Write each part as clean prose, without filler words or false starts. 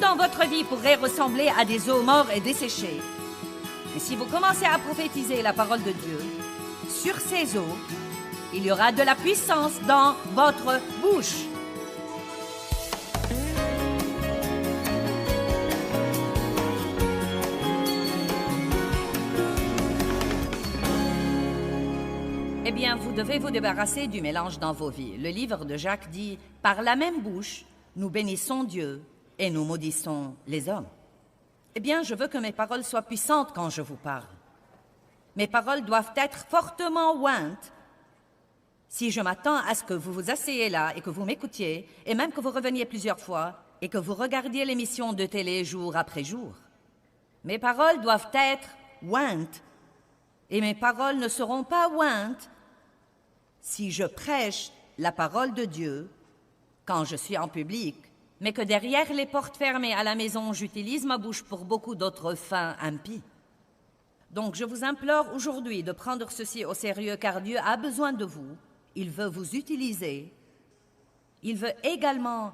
dans votre vie pourrait ressembler à des eaux mortes et desséchées. Mais si vous commencez à prophétiser la parole de Dieu sur ces eaux, il y aura de la puissance dans votre bouche. Eh bien, vous devez vous débarrasser du mélange dans vos vies. Le livre de Jacques dit « Par la même bouche, nous bénissons Dieu et nous maudissons les hommes. » Eh bien, je veux que mes paroles soient puissantes quand je vous parle. Mes paroles doivent être fortement ointes. Si je m'attends à ce que vous vous asseyez là et que vous m'écoutiez, et même que vous reveniez plusieurs fois, et que vous regardiez l'émission de télé jour après jour, mes paroles doivent être ointes. Et mes paroles ne seront pas ointes si je prêche la parole de Dieu quand je suis en public, mais que derrière les portes fermées à la maison, j'utilise ma bouche pour beaucoup d'autres fins impies. Donc je vous implore aujourd'hui de prendre ceci au sérieux, car Dieu a besoin de vous, il veut vous utiliser, il veut également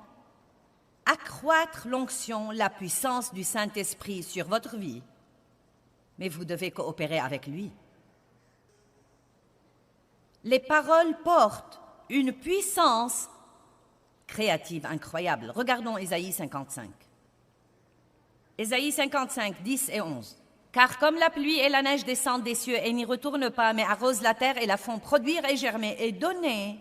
accroître l'onction, la puissance du Saint-Esprit sur votre vie, mais vous devez coopérer avec lui. Les paroles portent une puissance créative incroyable. Regardons Ésaïe 55. Ésaïe 55, 10 et 11. « Car comme la pluie et la neige descendent des cieux et n'y retournent pas, mais arrosent la terre et la font produire et germer et donner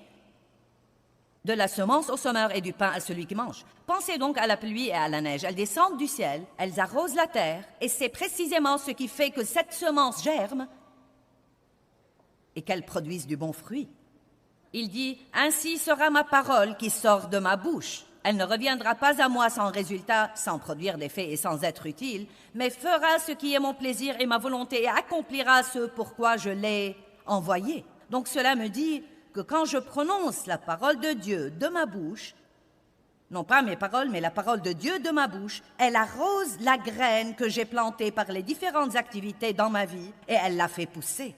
de la semence au semeur et du pain à celui qui mange. Pensez donc à la pluie et à la neige. Elles descendent du ciel, elles arrosent la terre, et c'est précisément ce qui fait que cette semence germe et qu'elle produise du bon fruit. Il dit, « Ainsi sera ma parole qui sort de ma bouche. Elle ne reviendra pas à moi sans résultat, sans produire d'effet et sans être utile, mais fera ce qui est mon plaisir et ma volonté et accomplira ce pourquoi je l'ai envoyée. » Donc cela me dit que quand je prononce la parole de Dieu de ma bouche, non pas mes paroles, mais la parole de Dieu de ma bouche, elle arrose la graine que j'ai plantée par les différentes activités dans ma vie et elle la fait pousser.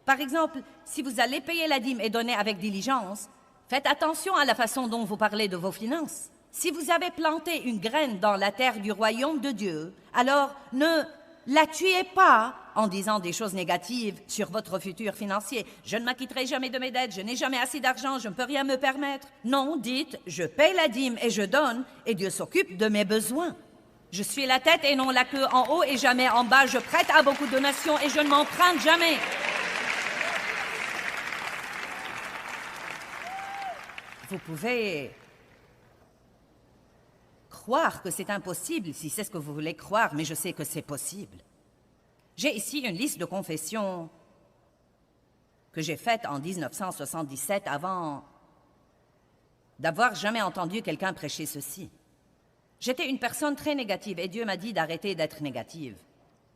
Par exemple, si vous allez payer la dîme et donner avec diligence, faites attention à la façon dont vous parlez de vos finances. Si vous avez planté une graine dans la terre du royaume de Dieu, alors ne la tuez pas en disant des choses négatives sur votre futur financier. Je ne m'acquitterai jamais de mes dettes, je n'ai jamais assez d'argent, je ne peux rien me permettre. Non, dites, je paye la dîme et je donne, et Dieu s'occupe de mes besoins. Je suis la tête et non la queue, en haut et jamais en bas, je prête à beaucoup de donations et je ne m'emprunte jamais. Vous pouvez croire que c'est impossible si c'est ce que vous voulez croire, mais je sais que c'est possible. J'ai ici une liste de confessions que j'ai faites en 1977 avant d'avoir jamais entendu quelqu'un prêcher ceci. J'étais une personne très négative et Dieu m'a dit d'arrêter d'être négative.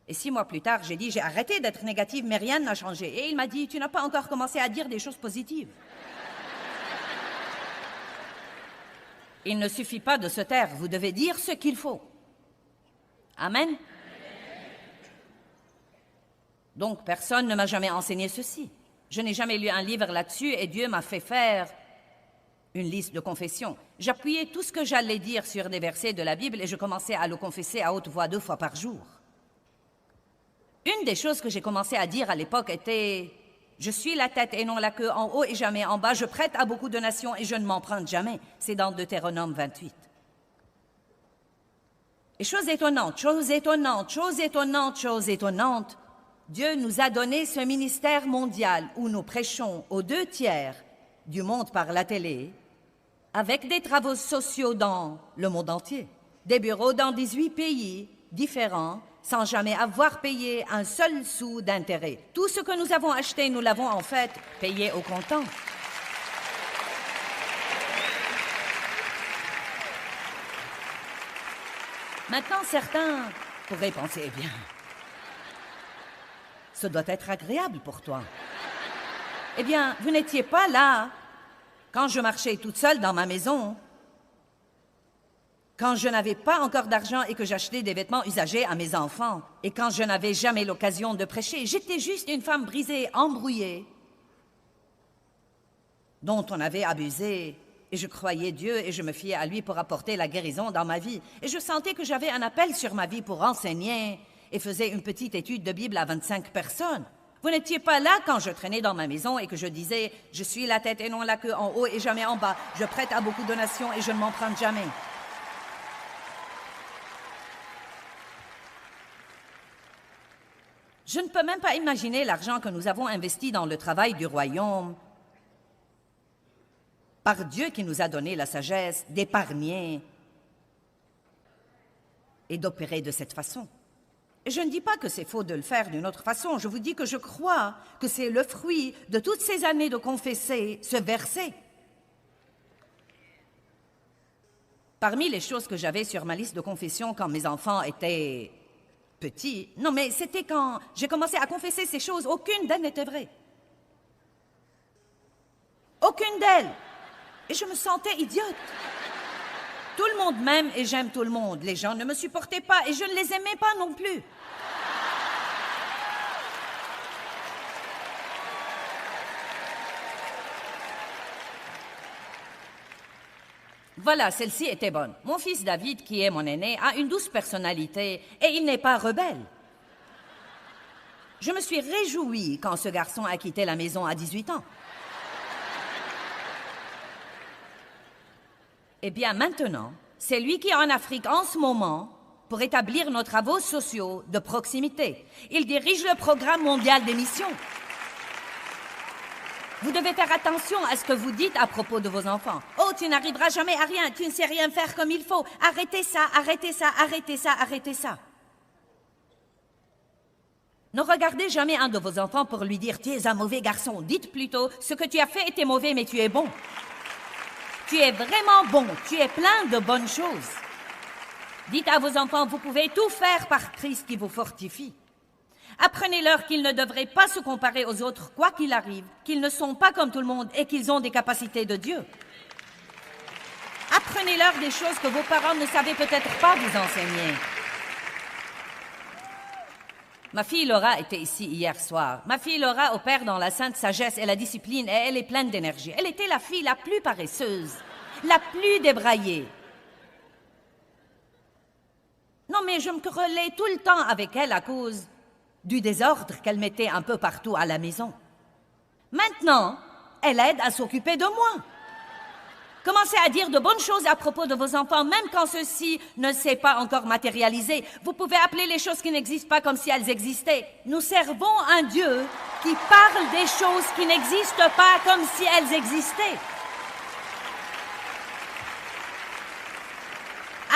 Et 6 mois plus tard, j'ai dit, j'ai arrêté d'être négative, mais rien n'a changé. Et il m'a dit, tu n'as pas encore commencé à dire des choses positives. Il ne suffit pas de se taire, vous devez dire ce qu'il faut. Amen. Donc, personne ne m'a jamais enseigné ceci. Je n'ai jamais lu un livre là-dessus et Dieu m'a fait faire une liste de confessions. J'appuyais tout ce que j'allais dire sur des versets de la Bible et je commençais à le confesser à haute voix 2 fois par jour. Une des choses que j'ai commencé à dire à l'époque était « Je suis la tête et non la queue, en haut et jamais en bas, je prête à beaucoup de nations et je ne m'emprunte jamais. » C'est dans Deutéronome 28. Et chose étonnante, chose étonnante, chose étonnante, chose étonnante, Dieu nous a donné ce ministère mondial où nous prêchons aux 2 tiers du monde par la télé, avec des travaux sociaux dans le monde entier, des bureaux dans 18 pays différents, sans jamais avoir payé un seul sou d'intérêt. Tout ce que nous avons acheté, nous l'avons en fait payé au comptant. Maintenant, certains pourraient penser, eh bien, ce doit être agréable pour toi. Eh bien, vous n'étiez pas là quand je marchais toute seule dans ma maison, quand je n'avais pas encore d'argent et que j'achetais des vêtements usagés à mes enfants, et quand je n'avais jamais l'occasion de prêcher. J'étais juste une femme brisée, embrouillée, dont on avait abusé Et je croyais Dieu et je me fiais à lui pour apporter la guérison dans ma vie. Et je sentais que j'avais un appel sur ma vie pour enseigner et faisais une petite étude de Bible à 25 personnes. Vous n'étiez pas là quand je traînais dans ma maison et que je disais « Je suis la tête et non la queue, en haut et jamais en bas. Je prête à beaucoup de donations et je ne m'en prends jamais. » Je ne peux même pas imaginer l'argent que nous avons investi dans le travail du royaume par Dieu qui nous a donné la sagesse d'épargner et d'opérer de cette façon. Et je ne dis pas que c'est faux de le faire d'une autre façon, je vous dis que je crois que c'est le fruit de toutes ces années de confesser ce verset. Parmi les choses que j'avais sur ma liste de confession quand mes enfants étaient petits, non mais c'était quand j'ai commencé à confesser ces choses, aucune d'elles n'était vraie. Aucune d'elles. Et je me sentais idiote. Tout le monde m'aime et j'aime tout le monde. Les gens ne me supportaient pas et je ne les aimais pas non plus. Voilà, celle-ci était bonne. Mon fils David, qui est mon aîné, a une douce personnalité et il n'est pas rebelle. Je me suis réjouie quand ce garçon a quitté la maison à 18 ans. Eh bien, maintenant, c'est lui qui est en Afrique en ce moment pour établir nos travaux sociaux de proximité. Il dirige le programme mondial des missions. Vous devez faire attention à ce que vous dites à propos de vos enfants. « Oh, tu n'arriveras jamais à rien, tu ne sais rien faire comme il faut. Arrêtez ça, arrêtez ça, arrêtez ça, arrêtez ça. » Ne regardez jamais un de vos enfants pour lui dire « Tu es un mauvais garçon. » Dites plutôt « Ce que tu as fait était mauvais, mais tu es bon. » Tu es vraiment bon, tu es plein de bonnes choses. Dites à vos enfants, vous pouvez tout faire par Christ qui vous fortifie. Apprenez-leur qu'ils ne devraient pas se comparer aux autres, quoi qu'il arrive, qu'ils ne sont pas comme tout le monde et qu'ils ont des capacités de Dieu. Apprenez-leur des choses que vos parents ne savaient peut-être pas vous enseigner. Ma fille Laura était ici hier soir. Ma fille Laura opère dans la sainte sagesse et la discipline et elle est pleine d'énergie. Elle était la fille la plus paresseuse, la plus débraillée. Non, mais je me querellais tout le temps avec elle à cause du désordre qu'elle mettait un peu partout à la maison. Maintenant, elle aide à s'occuper de moi. Commencez à dire de bonnes choses à propos de vos enfants, même quand ceci ne s'est pas encore matérialisé. Vous pouvez appeler les choses qui n'existent pas comme si elles existaient. Nous servons un Dieu qui parle des choses qui n'existent pas comme si elles existaient.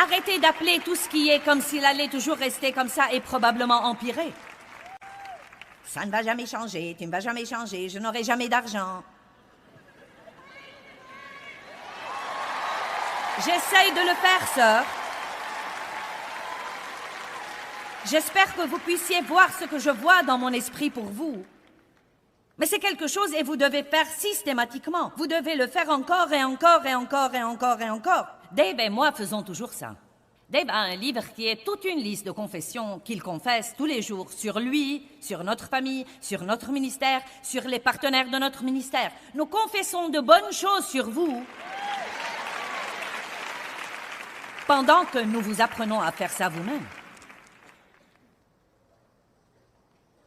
Arrêtez d'appeler tout ce qui est comme s'il allait toujours rester comme ça et probablement empirer. Ça ne va jamais changer, tu ne vas jamais changer, je n'aurai jamais d'argent. J'essaye de le faire, sœur. J'espère que vous puissiez voir ce que je vois dans mon esprit pour vous. Mais c'est quelque chose et vous devez faire systématiquement. Vous devez le faire encore et encore et encore et encore et encore. Dave et moi faisons toujours ça. Dave a un livre qui est toute une liste de confessions qu'il confesse tous les jours sur lui, sur notre famille, sur notre ministère, sur les partenaires de notre ministère. Nous confessons de bonnes choses sur vous pendant que nous vous apprenons à faire ça vous-même.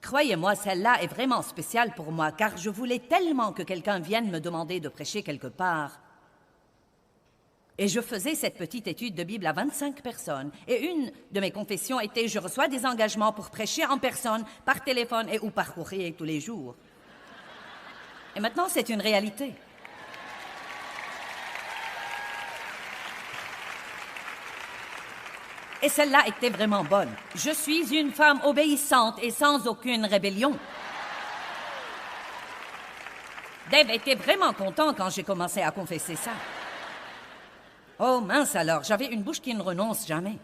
Croyez-moi, celle-là est vraiment spéciale pour moi, car je voulais tellement que quelqu'un vienne me demander de prêcher quelque part. Et je faisais cette petite étude de Bible à 25 personnes. Et une de mes confessions était « Je reçois des engagements pour prêcher en personne, par téléphone et ou par courrier tous les jours. » Et maintenant, c'est une réalité. Et celle-là était vraiment bonne. Je suis une femme obéissante et sans aucune rébellion. Dave était vraiment content quand j'ai commencé à confesser ça. Oh mince alors, j'avais une bouche qui ne renonce jamais.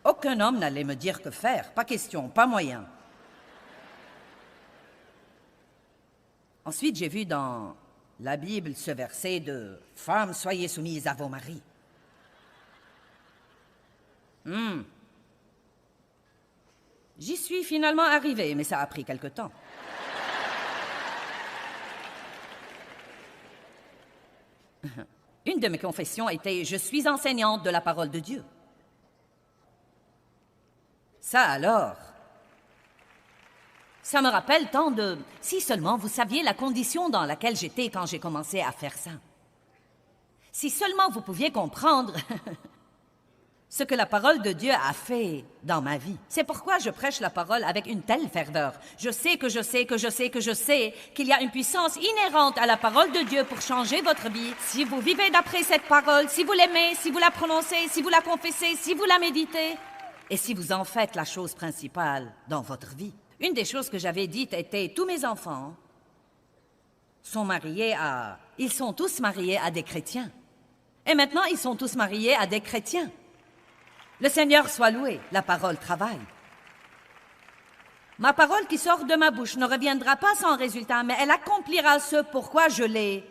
Aucun homme n'allait me dire que faire, pas question, pas moyen. Ensuite, j'ai vu dans la Bible ce verset de « Femmes, soyez soumises à vos maris ». J'y suis finalement arrivée, mais ça a pris quelque temps. Une de mes confessions était « Je suis enseignante de la parole de Dieu ». Ça alors, ça me rappelle tant de... Si seulement vous saviez la condition dans laquelle j'étais quand j'ai commencé à faire ça. Si seulement vous pouviez comprendre ce que la parole de Dieu a fait dans ma vie. C'est pourquoi je prêche la parole avec une telle ferveur. Je sais qu'il y a une puissance inhérente à la parole de Dieu pour changer votre vie. Si vous vivez d'après cette parole, si vous l'aimez, si vous la prononcez, si vous la confessez, si vous la méditez, et si vous en faites la chose principale dans votre vie. Une des choses que j'avais dites était, tous mes enfants sont mariés à... Ils sont tous mariés à des chrétiens. Et maintenant, ils sont tous mariés à des chrétiens. Le Seigneur soit loué, la parole travaille. Ma parole qui sort de ma bouche ne reviendra pas sans résultat, mais elle accomplira ce pourquoi je l'ai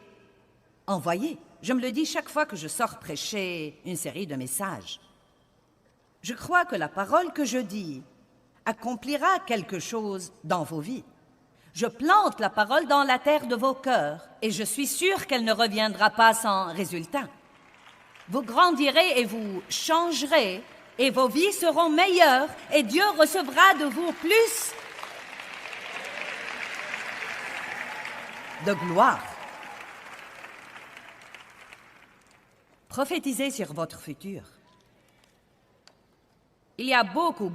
envoyée. Je me le dis chaque fois que je sors prêcher une série de messages. Je crois que la parole que je dis accomplira quelque chose dans vos vies. Je plante la parole dans la terre de vos cœurs et je suis sûre qu'elle ne reviendra pas sans résultat. Vous grandirez et vous changerez et vos vies seront meilleures et Dieu recevra de vous plus de gloire. Prophétisez sur votre futur. Il y a beaucoup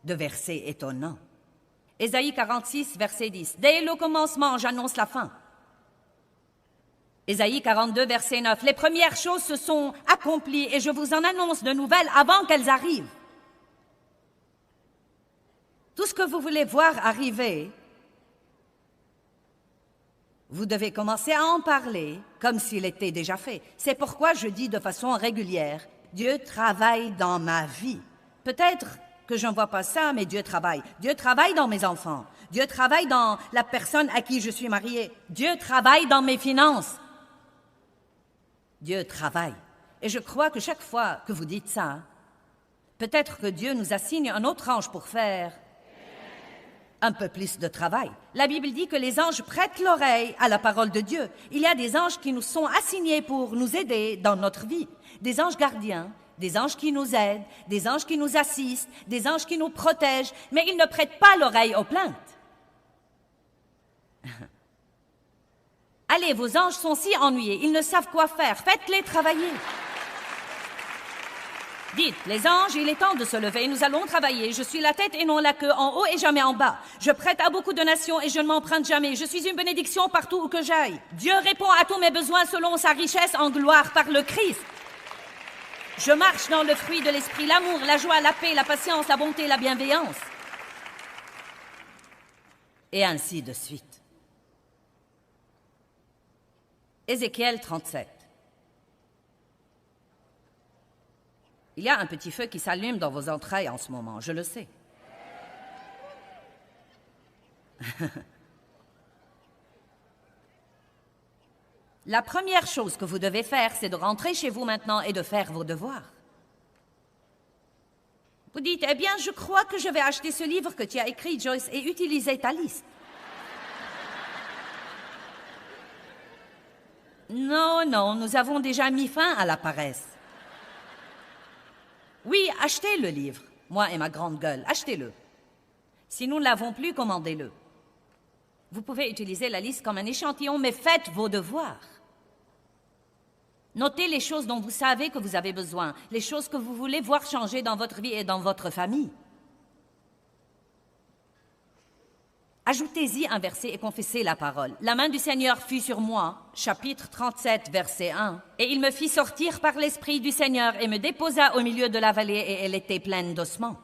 de versets étonnants. Ésaïe 46, verset 10. Dès le commencement, j'annonce la fin. Ésaïe 42, verset 9. Les premières choses se sont accomplies et je vous en annonce de nouvelles avant qu'elles arrivent. Tout ce que vous voulez voir arriver, vous devez commencer à en parler comme s'il était déjà fait. C'est pourquoi je dis de façon régulière, Dieu travaille dans ma vie. Peut-être que je ne vois pas ça, mais Dieu travaille. Dieu travaille dans mes enfants. Dieu travaille dans la personne à qui je suis mariée. Dieu travaille dans mes finances. Dieu travaille. Et je crois que chaque fois que vous dites ça, peut-être que Dieu nous assigne un autre ange pour faire un peu plus de travail. La Bible dit que les anges prêtent l'oreille à la parole de Dieu. Il y a des anges qui nous sont assignés pour nous aider dans notre vie. Des anges gardiens, des anges qui nous aident, des anges qui nous assistent, des anges qui nous protègent, mais ils ne prêtent pas l'oreille aux plaintes. Allez, vos anges sont si ennuyés, ils ne savent quoi faire, faites-les travailler. Dites, les anges, il est temps de se lever, nous allons travailler. Je suis la tête et non la queue, en haut et jamais en bas. Je prête à beaucoup de nations et je ne m'emprunte jamais. Je suis une bénédiction partout où que j'aille. Dieu répond à tous mes besoins selon sa richesse en gloire par le Christ. Je marche dans le fruit de l'esprit, l'amour, la joie, la paix, la patience, la bonté, la bienveillance. Et ainsi de suite. Ézéchiel 37. Il y a un petit feu qui s'allume dans vos entrailles en ce moment, je le sais. La première chose que vous devez faire, c'est de rentrer chez vous maintenant et de faire vos devoirs. Vous dites, eh bien, je crois que je vais acheter ce livre que tu as écrit, Joyce, et utiliser ta liste. Non, nous avons déjà mis fin à la paresse. Oui, achetez le livre, moi et ma grande gueule, achetez-le. Si nous ne l'avons plus, commandez-le. Vous pouvez utiliser la liste comme un échantillon, mais faites vos devoirs. Notez les choses dont vous savez que vous avez besoin, les choses que vous voulez voir changer dans votre vie et dans votre famille. Ajoutez-y un verset et confessez la parole. La main du Seigneur fut sur moi, chapitre 37, verset 1. Et il me fit sortir par l'Esprit du Seigneur et me déposa au milieu de la vallée et elle était pleine d'ossements.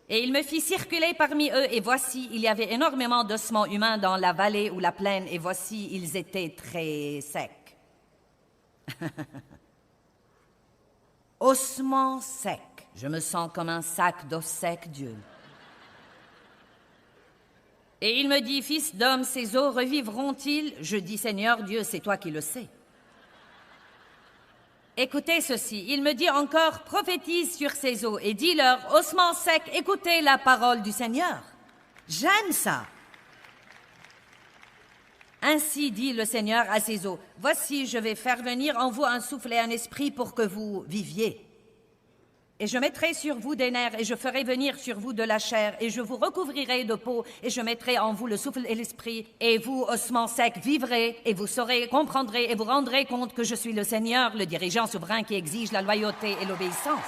Et il me fit circuler parmi eux et voici, il y avait énormément d'ossements humains dans la vallée ou la plaine et voici, ils étaient très secs. Ossements secs. Je me sens comme un sac d'os secs, Dieu. Et il me dit, fils d'homme, ces os revivront-ils? Je dis, Seigneur Dieu, c'est toi qui le sais. Écoutez ceci, il me dit encore, prophétise sur ces os et dis-leur, ossements secs, écoutez la parole du Seigneur. J'aime ça. Ainsi dit le Seigneur à ses eaux, voici, je vais faire venir en vous un souffle et un esprit pour que vous viviez. Et je mettrai sur vous des nerfs, et je ferai venir sur vous de la chair, et je vous recouvrirai de peau, et je mettrai en vous le souffle et l'esprit, et vous, ossements secs, vivrez, et vous saurez, comprendrez, et vous rendrez compte que je suis le Seigneur, le dirigeant souverain qui exige la loyauté et l'obéissance.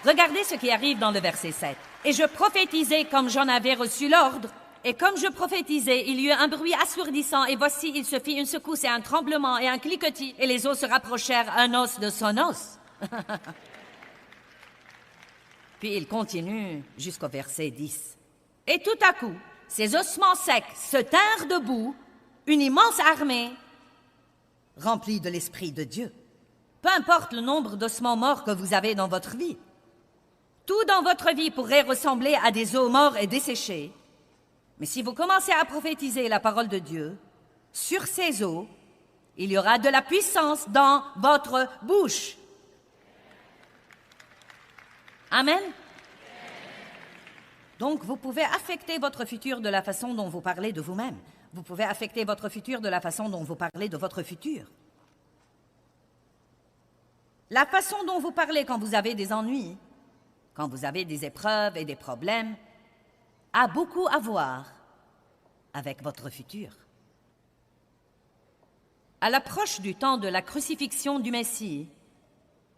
Regardez ce qui arrive dans le verset 7. Et je prophétisai comme j'en avais reçu l'ordre. Et comme je prophétisais, il y eut un bruit assourdissant, et voici, il se fit une secousse et un tremblement et un cliquetis, et les os se rapprochèrent un os de son os. Puis il continue jusqu'au verset 10. Et tout à coup, ces ossements secs se tinrent debout, une immense armée remplie de l'Esprit de Dieu. Peu importe le nombre d'ossements morts que vous avez dans votre vie, tout dans votre vie pourrait ressembler à des os morts et desséchés. Mais si vous commencez à prophétiser la parole de Dieu, sur ces eaux, il y aura de la puissance dans votre bouche. Amen. Donc, vous pouvez affecter votre futur de la façon dont vous parlez de vous-même. Vous pouvez affecter votre futur de la façon dont vous parlez de votre futur. La façon dont vous parlez quand vous avez des ennuis, quand vous avez des épreuves et des problèmes, a beaucoup à voir avec votre futur. À l'approche du temps de la crucifixion du Messie,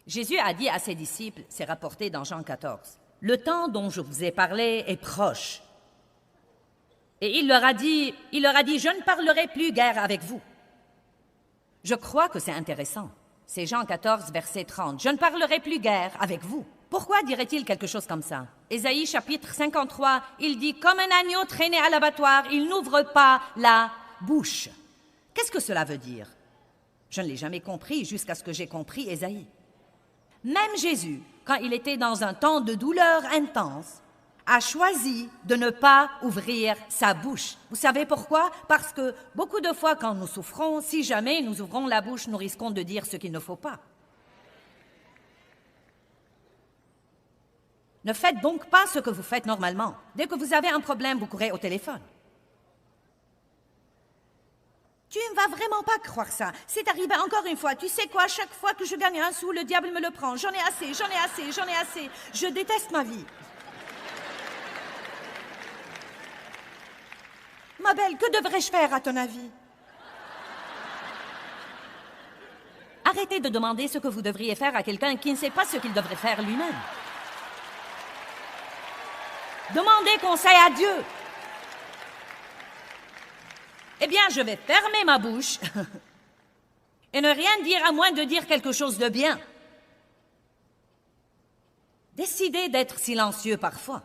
Jésus a dit à ses disciples, c'est rapporté dans Jean 14, « Le temps dont je vous ai parlé est proche. » Et il leur a dit, « Je ne parlerai plus guère avec vous. » Je crois que c'est intéressant. C'est Jean 14, verset 30. « Je ne parlerai plus guère avec vous. » Pourquoi dirait-il quelque chose comme ça? Ésaïe chapitre 53, il dit « Comme un agneau traîné à l'abattoir, il n'ouvre pas la bouche. » Qu'est-ce que cela veut dire? Je ne l'ai jamais compris jusqu'à ce que j'ai compris Ésaïe. Même Jésus, quand il était dans un temps de douleur intense, a choisi de ne pas ouvrir sa bouche. Vous savez pourquoi? Parce que beaucoup de fois quand nous souffrons, si jamais nous ouvrons la bouche, nous risquons de dire ce qu'il ne faut pas. Ne faites donc pas ce que vous faites normalement. Dès que vous avez un problème, vous courez au téléphone. Tu ne vas vraiment pas croire ça. C'est arrivé encore une fois. Tu sais quoi, chaque fois que je gagne un sou, le diable me le prend. J'en ai assez, j'en ai assez, j'en ai assez. Je déteste ma vie. Ma belle, que devrais-je faire à ton avis? Arrêtez de demander ce que vous devriez faire à quelqu'un qui ne sait pas ce qu'il devrait faire lui-même. Demandez conseil à Dieu. Eh bien, je vais fermer ma bouche et ne rien dire à moins de dire quelque chose de bien. Décidez d'être silencieux parfois.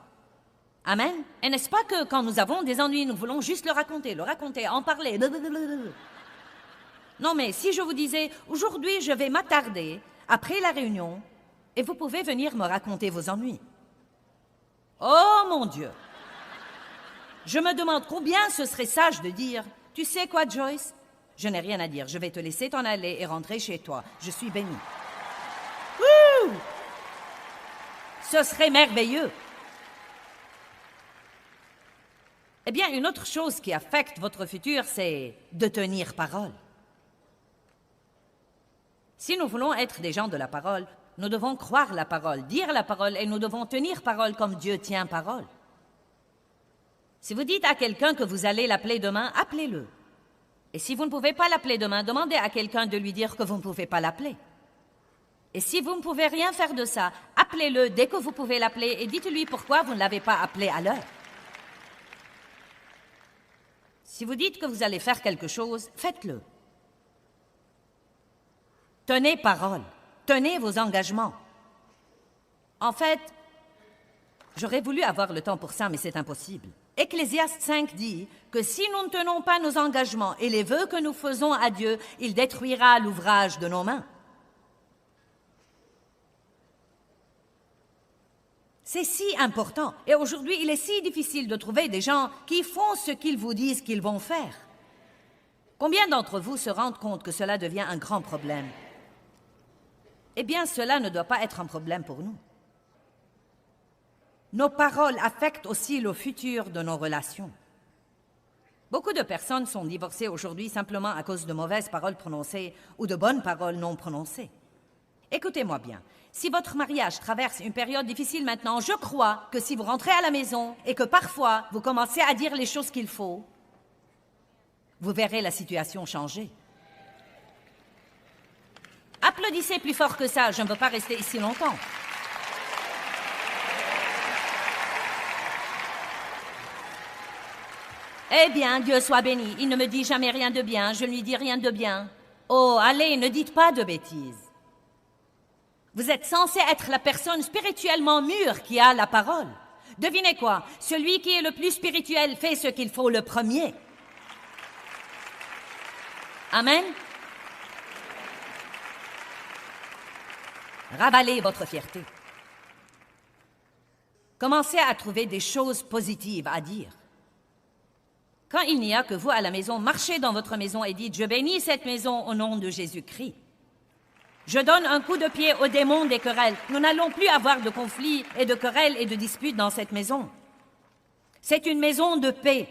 Amen. Et n'est-ce pas que quand nous avons des ennuis, nous voulons juste le raconter, en parler. Non, mais si je vous disais, aujourd'hui, je vais m'attarder après la réunion et vous pouvez venir me raconter vos ennuis. Oh mon Dieu! Je me demande combien ce serait sage de dire, tu sais quoi, Joyce? Je n'ai rien à dire, je vais te laisser t'en aller et rentrer chez toi. Je suis bénie. Ouh! Ce serait merveilleux. Eh bien, une autre chose qui affecte votre futur, c'est de tenir parole. Si nous voulons être des gens de la parole, nous devons croire la parole, dire la parole, et nous devons tenir parole comme Dieu tient parole. Si vous dites à quelqu'un que vous allez l'appeler demain, appelez-le. Et si vous ne pouvez pas l'appeler demain, demandez à quelqu'un de lui dire que vous ne pouvez pas l'appeler. Et si vous ne pouvez rien faire de ça, appelez-le dès que vous pouvez l'appeler et dites-lui pourquoi vous ne l'avez pas appelé à l'heure. Si vous dites que vous allez faire quelque chose, faites-le. Tenez parole. Tenez vos engagements. En fait, j'aurais voulu avoir le temps pour ça, mais c'est impossible. Ecclésiaste 5 dit que si nous ne tenons pas nos engagements et les vœux que nous faisons à Dieu, il détruira l'ouvrage de nos mains. C'est si important. Et aujourd'hui, il est si difficile de trouver des gens qui font ce qu'ils vous disent qu'ils vont faire. Combien d'entre vous se rendent compte que cela devient un grand problème? Eh bien, cela ne doit pas être un problème pour nous. Nos paroles affectent aussi le futur de nos relations. Beaucoup de personnes sont divorcées aujourd'hui simplement à cause de mauvaises paroles prononcées ou de bonnes paroles non prononcées. Écoutez-moi bien, si votre mariage traverse une période difficile maintenant, je crois que si vous rentrez à la maison et que parfois vous commencez à dire les choses qu'il faut, vous verrez la situation changer. Applaudissez plus fort que ça, je ne veux pas rester ici longtemps. Eh bien, Dieu soit béni, il ne me dit jamais rien de bien, je ne lui dis rien de bien. Oh, allez, ne dites pas de bêtises. Vous êtes censé être la personne spirituellement mûre qui a la parole. Devinez quoi? Celui qui est le plus spirituel fait ce qu'il faut le premier. Amen? Ravalez votre fierté. Commencez à trouver des choses positives à dire. Quand il n'y a que vous à la maison, marchez dans votre maison et dites « Je bénis cette maison au nom de Jésus-Christ ». Je donne un coup de pied aux démons des querelles. Nous n'allons plus avoir de conflits et de querelles et de disputes dans cette maison. C'est une maison de paix.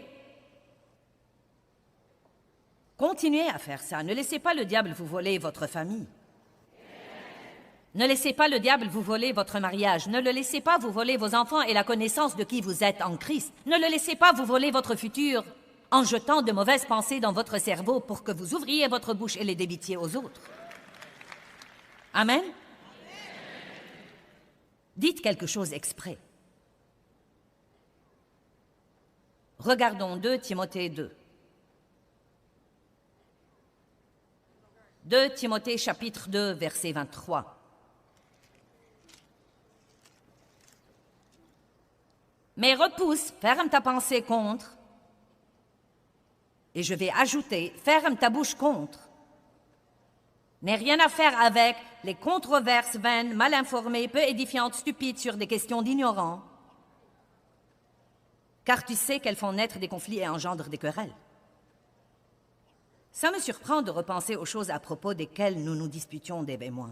Continuez à faire ça. Ne laissez pas le diable vous voler votre famille. Ne laissez pas le diable vous voler votre mariage. Ne le laissez pas vous voler vos enfants et la connaissance de qui vous êtes en Christ. Ne le laissez pas vous voler votre futur en jetant de mauvaises pensées dans votre cerveau pour que vous ouvriez votre bouche et les débitiez aux autres. Amen? Dites quelque chose exprès. Regardons 2 Timothée 2. 2 Timothée chapitre 2, verset 23. Mais repousse, ferme ta pensée contre, et je vais ajouter, ferme ta bouche contre. N'aie rien à faire avec les controverses vaines, mal informées, peu édifiantes, stupides sur des questions d'ignorants, car tu sais qu'elles font naître des conflits et engendrent des querelles. Ça me surprend de repenser aux choses à propos desquelles nous nous disputions, Dave et moi.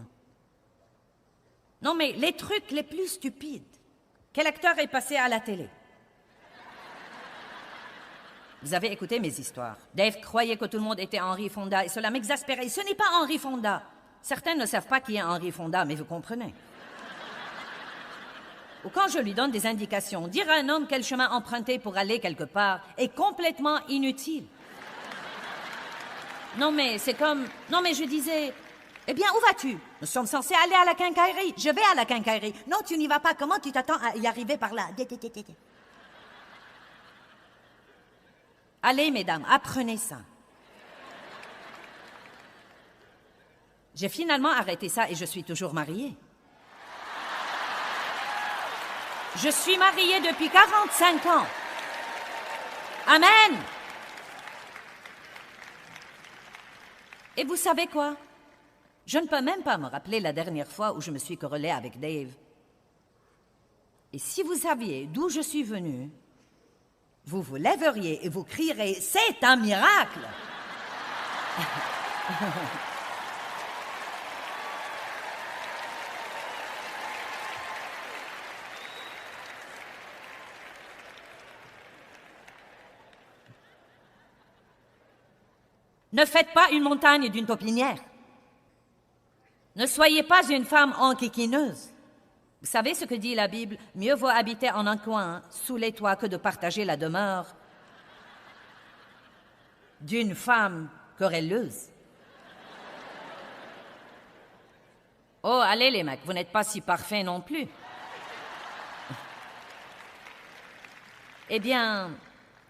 Non, mais les trucs les plus stupides. Quel acteur est passé à la télé? Vous avez écouté mes histoires. Dave croyait que tout le monde était Henry Fonda et cela m'exaspérait. Ce n'est pas Henry Fonda. Certains ne savent pas qui est Henry Fonda, mais vous comprenez. Ou quand je lui donne des indications, dire à un homme quel chemin emprunter pour aller quelque part est complètement inutile. Non, mais c'est comme... Non, mais je disais... Eh bien, où vas-tu? Nous sommes censés aller à la quincaillerie. Je vais à la quincaillerie. Non, tu n'y vas pas. Comment tu t'attends à y arriver par là? Allez, mesdames, apprenez ça. J'ai finalement arrêté ça et je suis toujours mariée. Je suis mariée depuis 45 ans. Amen. Et vous savez quoi? Je ne peux même pas me rappeler la dernière fois où je me suis querellée avec Dave. Et si vous saviez d'où je suis venue, vous vous lèveriez et vous crierez « C'est un miracle !» Ne faites pas une montagne d'une taupinière. Ne soyez pas une femme enquiquineuse. Vous savez ce que dit la Bible? Mieux vaut habiter en un coin, sous les toits, que de partager la demeure d'une femme querelleuse. Oh, allez les mecs, vous n'êtes pas si parfaits non plus. Eh bien,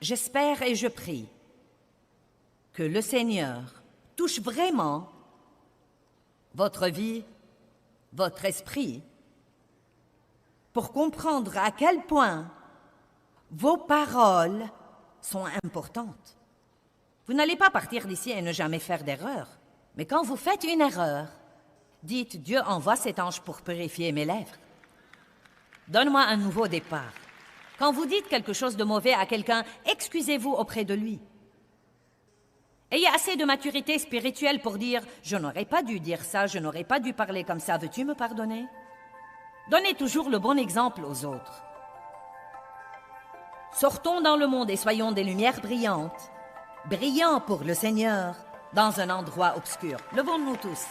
j'espère et je prie que le Seigneur touche vraiment votre vie, votre esprit, pour comprendre à quel point vos paroles sont importantes. Vous n'allez pas partir d'ici et ne jamais faire d'erreur. Mais quand vous faites une erreur, dites « Dieu envoie cet ange pour purifier mes lèvres. Donne-moi un nouveau départ. » Quand vous dites quelque chose de mauvais à quelqu'un, excusez-vous auprès de lui. Ayez assez de maturité spirituelle pour dire « Je n'aurais pas dû dire ça, je n'aurais pas dû parler comme ça, veux-tu me pardonner ?» Donnez toujours le bon exemple aux autres. Sortons dans le monde et soyons des lumières brillantes brillant pour le Seigneur, dans un endroit obscur. Levons-nous tous.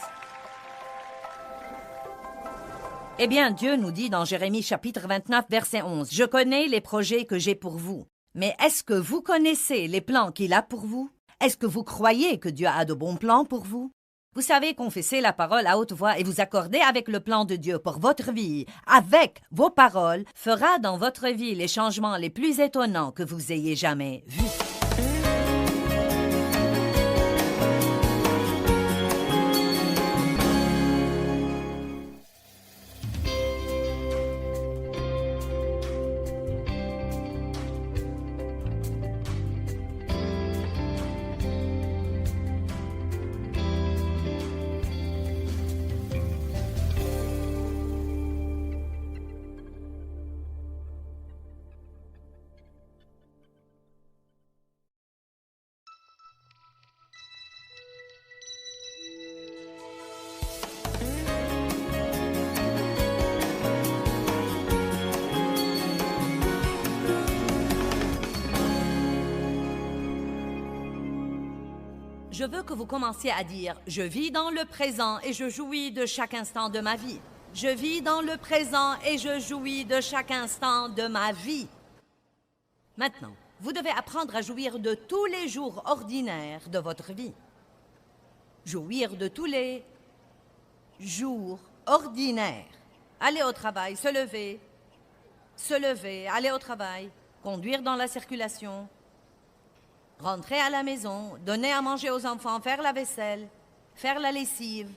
Eh bien, Dieu nous dit dans Jérémie chapitre 29, verset 11, « Je connais les projets que j'ai pour vous. » Mais est-ce que vous connaissez les plans qu'il a pour vous? Est-ce que vous croyez que Dieu a de bons plans pour vous? Vous savez confesser la parole à haute voix et vous accorder avec le plan de Dieu pour votre vie, avec vos paroles, fera dans votre vie les changements les plus étonnants que vous ayez jamais vus. Je veux que vous commenciez à dire « Je vis dans le présent et je jouis de chaque instant de ma vie. Je vis dans le présent et je jouis de chaque instant de ma vie. » Maintenant, vous devez apprendre à jouir de tous les jours ordinaires de votre vie. Jouir de tous les jours ordinaires. Aller au travail, se lever, aller au travail, conduire dans la circulation, rentrer à la maison, donner à manger aux enfants, faire la vaisselle, faire la lessive,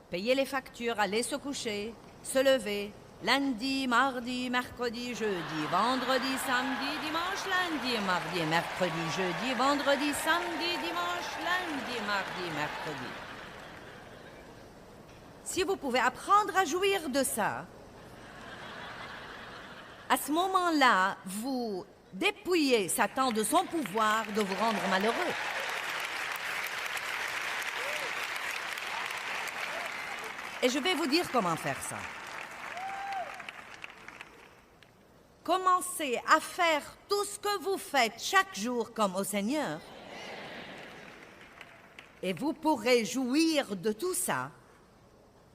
payer les factures, aller se coucher, se lever, lundi, mardi, mercredi, jeudi, vendredi, samedi, dimanche, lundi, mardi, mercredi, jeudi, vendredi, samedi, dimanche, lundi, mardi, mercredi. Si vous pouvez apprendre à jouir de ça, à ce moment-là, vous dépouillez Satan de son pouvoir de vous rendre malheureux. Et je vais vous dire comment faire ça. Commencez à faire tout ce que vous faites chaque jour comme au Seigneur. Et vous pourrez jouir de tout ça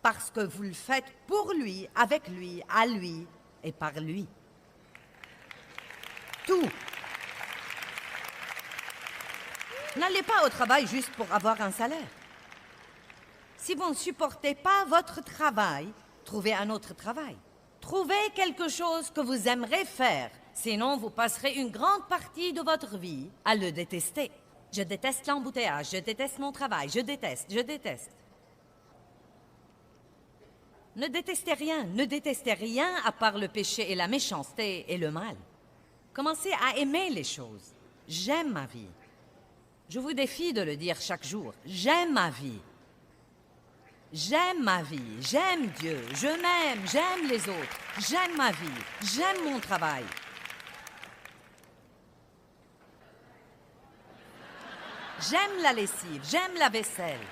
parce que vous le faites pour lui, avec lui, à lui et par lui. Tout. N'allez pas au travail juste pour avoir un salaire. Si vous ne supportez pas votre travail, trouvez un autre travail. Trouvez quelque chose que vous aimerez faire, sinon vous passerez une grande partie de votre vie à le détester. Je déteste l'embouteillage, je déteste mon travail, je déteste. Ne détestez rien à part le péché et la méchanceté et le mal. Commencez à aimer les choses. J'aime ma vie. Je vous défie de le dire chaque jour. J'aime ma vie. J'aime ma vie. J'aime Dieu. Je m'aime. J'aime les autres. J'aime ma vie. J'aime mon travail. J'aime la lessive. J'aime la vaisselle.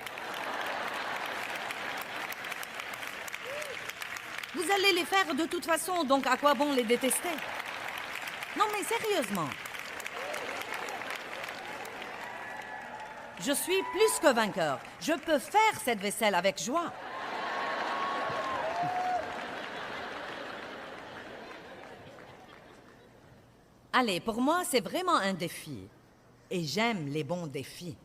Vous allez les faire de toute façon, donc à quoi bon les détester? Non, mais sérieusement. Je suis plus que vainqueur. Je peux faire cette vaisselle avec joie. Allez, pour moi, c'est vraiment un défi. Et j'aime les bons défis.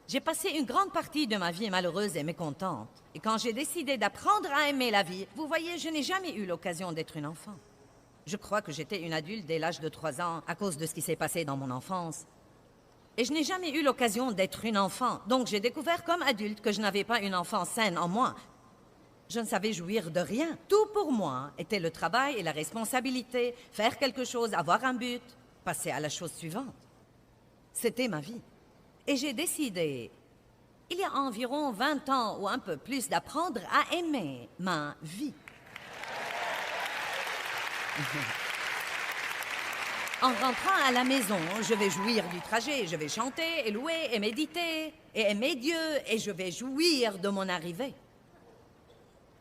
J'ai passé une grande partie de ma vie malheureuse et mécontente. Et quand j'ai décidé d'apprendre à aimer la vie, vous voyez, je n'ai jamais eu l'occasion d'être une enfant. Je crois que j'étais une adulte dès l'âge de 3 ans à cause de ce qui s'est passé dans mon enfance. Et je n'ai jamais eu l'occasion d'être une enfant. Donc j'ai découvert comme adulte que je n'avais pas une enfance saine en moi. Je ne savais jouir de rien. Tout pour moi était le travail et la responsabilité, faire quelque chose, avoir un but, passer à la chose suivante. C'était ma vie. Et j'ai décidé, il y a environ 20 ans ou un peu plus, d'apprendre à aimer ma vie. En rentrant à la maison, je vais jouir du trajet, je vais chanter et louer et méditer et aimer Dieu et je vais jouir de mon arrivée.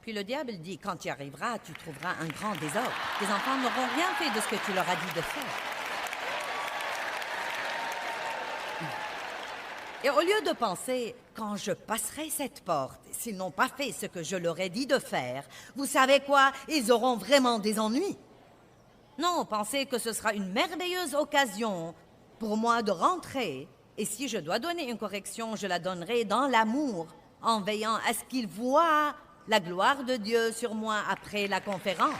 Puis le diable dit, quand tu y arriveras, tu trouveras un grand désordre. Tes enfants n'auront rien fait de ce que tu leur as dit de faire. Et au lieu de penser, quand je passerai cette porte, s'ils n'ont pas fait ce que je leur ai dit de faire, vous savez quoi, ils auront vraiment des ennuis. Non, pensez que ce sera une merveilleuse occasion pour moi de rentrer. Et si je dois donner une correction, je la donnerai dans l'amour, en veillant à ce qu'ils voient la gloire de Dieu sur moi après la conférence.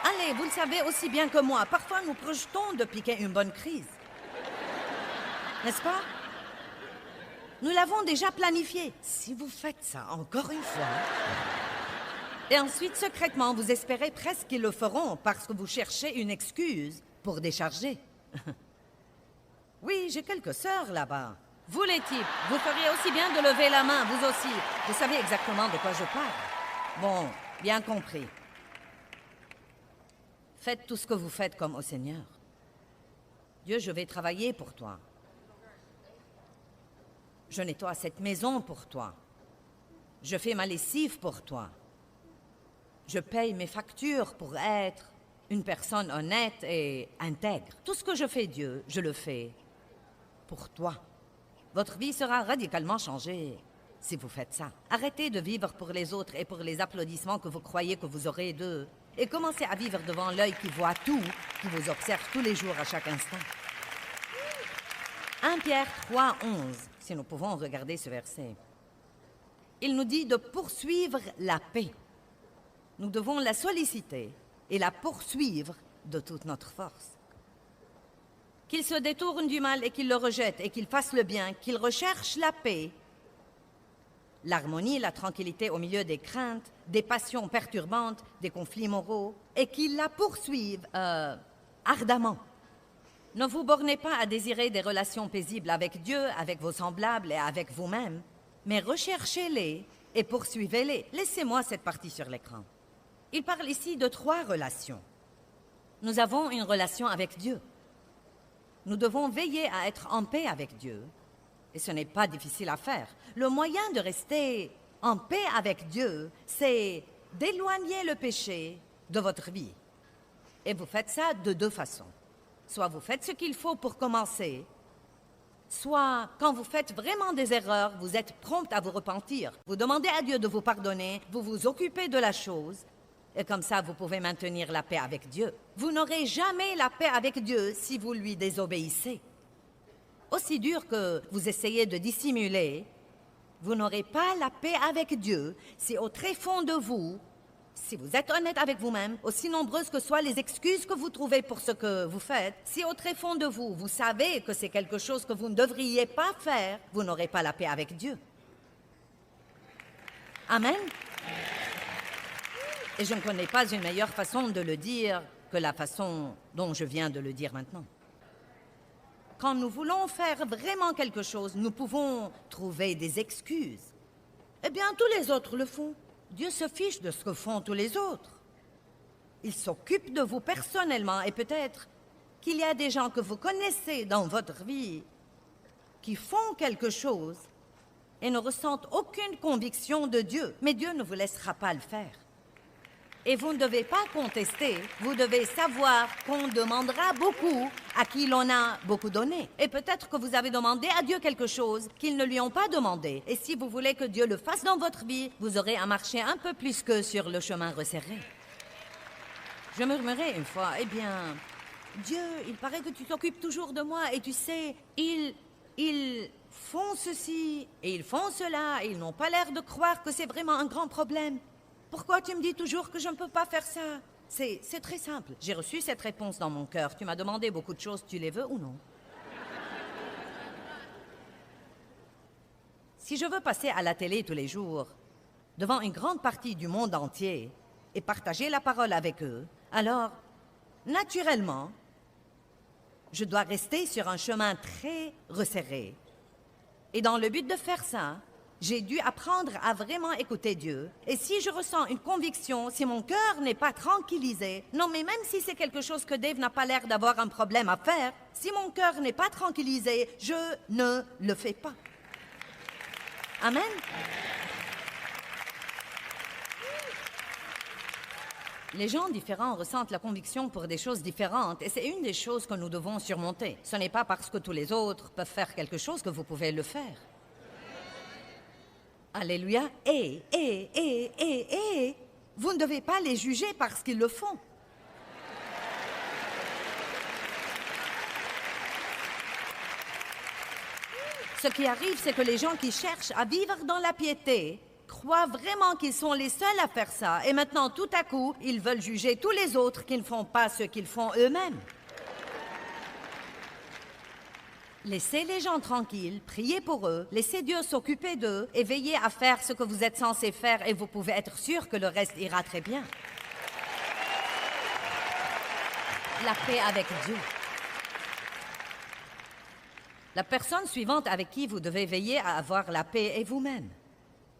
Allez, vous le savez aussi bien que moi, parfois nous projetons de piquer une bonne crise. N'est-ce pas? Nous l'avons déjà planifié. Si vous faites ça encore une fois... Et ensuite, secrètement, vous espérez presque qu'ils le feront parce que vous cherchez une excuse pour décharger. Oui, j'ai quelques sœurs là-bas. Vous les types, vous feriez aussi bien de lever la main, vous aussi. Vous savez exactement de quoi je parle. Bon, bien compris. Faites tout ce que vous faites comme au Seigneur. Dieu, je vais travailler pour toi. Je nettoie cette maison pour toi. Je fais ma lessive pour toi. Je paye mes factures pour être une personne honnête et intègre. Tout ce que je fais, Dieu, je le fais pour toi. Votre vie sera radicalement changée si vous faites ça. Arrêtez de vivre pour les autres et pour les applaudissements que vous croyez que vous aurez d'eux. Et commencez à vivre devant l'œil qui voit tout, qui vous observe tous les jours à chaque instant. 1 Pierre 3, 11, si nous pouvons regarder ce verset. Il nous dit de poursuivre la paix. Nous devons la solliciter et la poursuivre de toute notre force. Qu'il se détourne du mal et qu'il le rejette et qu'il fasse le bien, qu'il recherche la paix, l'harmonie, la tranquillité au milieu des craintes, des passions perturbantes, des conflits moraux, et qu'il la poursuive ardemment. Ne vous bornez pas à désirer des relations paisibles avec Dieu, avec vos semblables et avec vous-même, mais recherchez-les et poursuivez-les. Laissez-moi cette partie sur l'écran. Il parle ici de 3 relations. Nous avons une relation avec Dieu. Nous devons veiller à être en paix avec Dieu. Et ce n'est pas difficile à faire. Le moyen de rester en paix avec Dieu, c'est d'éloigner le péché de votre vie. Et vous faites ça de 2 façons. Soit vous faites ce qu'il faut pour commencer, soit quand vous faites vraiment des erreurs, vous êtes prompt à vous repentir. Vous demandez à Dieu de vous pardonner, vous vous occupez de la chose, et comme ça, vous pouvez maintenir la paix avec Dieu. Vous n'aurez jamais la paix avec Dieu si vous lui désobéissez. Aussi dur que vous essayez de dissimuler, vous n'aurez pas la paix avec Dieu si au très fond de vous, si vous êtes honnête avec vous-même, aussi nombreuses que soient les excuses que vous trouvez pour ce que vous faites, si au très fond de vous, vous savez que c'est quelque chose que vous ne devriez pas faire, vous n'aurez pas la paix avec Dieu. Amen. Et je ne connais pas une meilleure façon de le dire que la façon dont je viens de le dire maintenant. Quand nous voulons faire vraiment quelque chose, nous pouvons trouver des excuses. Eh bien, tous les autres le font. Dieu se fiche de ce que font tous les autres. Il s'occupe de vous personnellement et peut-être qu'il y a des gens que vous connaissez dans votre vie qui font quelque chose et ne ressentent aucune conviction de Dieu. Mais Dieu ne vous laissera pas le faire. Et vous ne devez pas contester, vous devez savoir qu'on demandera beaucoup à qui l'on a beaucoup donné. Et peut-être que vous avez demandé à Dieu quelque chose qu'ils ne lui ont pas demandé. Et si vous voulez que Dieu le fasse dans votre vie, vous aurez à marcher un peu plus que sur le chemin resserré. Je murmurais une fois, eh bien, Dieu, il paraît que tu t'occupes toujours de moi et tu sais, ils font ceci et ils font cela et ils n'ont pas l'air de croire que c'est vraiment un grand problème. Pourquoi tu me dis toujours que je ne peux pas faire ça? C'est très simple. J'ai reçu cette réponse dans mon cœur. Tu m'as demandé beaucoup de choses, tu les veux ou non? Si je veux passer à la télé tous les jours, devant une grande partie du monde entier, et partager la parole avec eux, alors, naturellement, je dois rester sur un chemin très resserré. Et dans le but de faire ça, j'ai dû apprendre à vraiment écouter Dieu. Et si je ressens une conviction, si mon cœur n'est pas tranquillisé, non mais même si c'est quelque chose que Dave n'a pas l'air d'avoir un problème à faire, si mon cœur n'est pas tranquillisé, je ne le fais pas. Amen. Les gens différents ressentent la conviction pour des choses différentes et c'est une des choses que nous devons surmonter. Ce n'est pas parce que tous les autres peuvent faire quelque chose que vous pouvez le faire. Alléluia. Et, vous ne devez pas les juger parce qu'ils le font. Ce qui arrive, c'est que les gens qui cherchent à vivre dans la piété croient vraiment qu'ils sont les seuls à faire ça. Et maintenant, tout à coup, ils veulent juger tous les autres qui ne font pas ce qu'ils font eux-mêmes. Laissez les gens tranquilles, priez pour eux, laissez Dieu s'occuper d'eux et veillez à faire ce que vous êtes censés faire et vous pouvez être sûr que le reste ira très bien. La paix avec Dieu. La personne suivante avec qui vous devez veiller à avoir la paix est vous-même.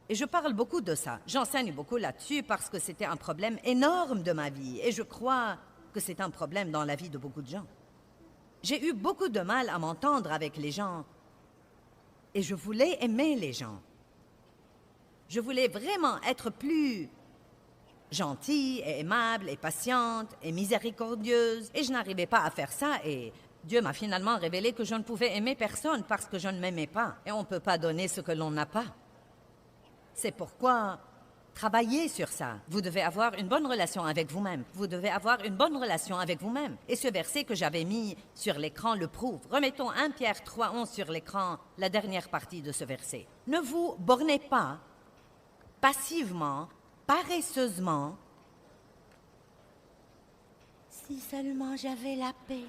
Et je parle beaucoup de ça. J'enseigne beaucoup là-dessus parce que c'était un problème énorme de ma vie. Et je crois que c'est un problème dans la vie de beaucoup de gens. J'ai eu beaucoup de mal à m'entendre avec les gens. Et je voulais aimer les gens. Je voulais vraiment être plus gentille et aimable et patiente et miséricordieuse. Et je n'arrivais pas à faire ça et Dieu m'a finalement révélé que je ne pouvais aimer personne parce que je ne m'aimais pas. Et on ne peut pas donner ce que l'on n'a pas. C'est pourquoi travaillez sur ça. Vous devez avoir une bonne relation avec vous-même. Vous devez avoir une bonne relation avec vous-même. Et ce verset que j'avais mis sur l'écran le prouve. Remettons 1 Pierre 3:11 sur l'écran, la dernière partie de ce verset. Ne vous bornez pas passivement, paresseusement. Si seulement j'avais la paix.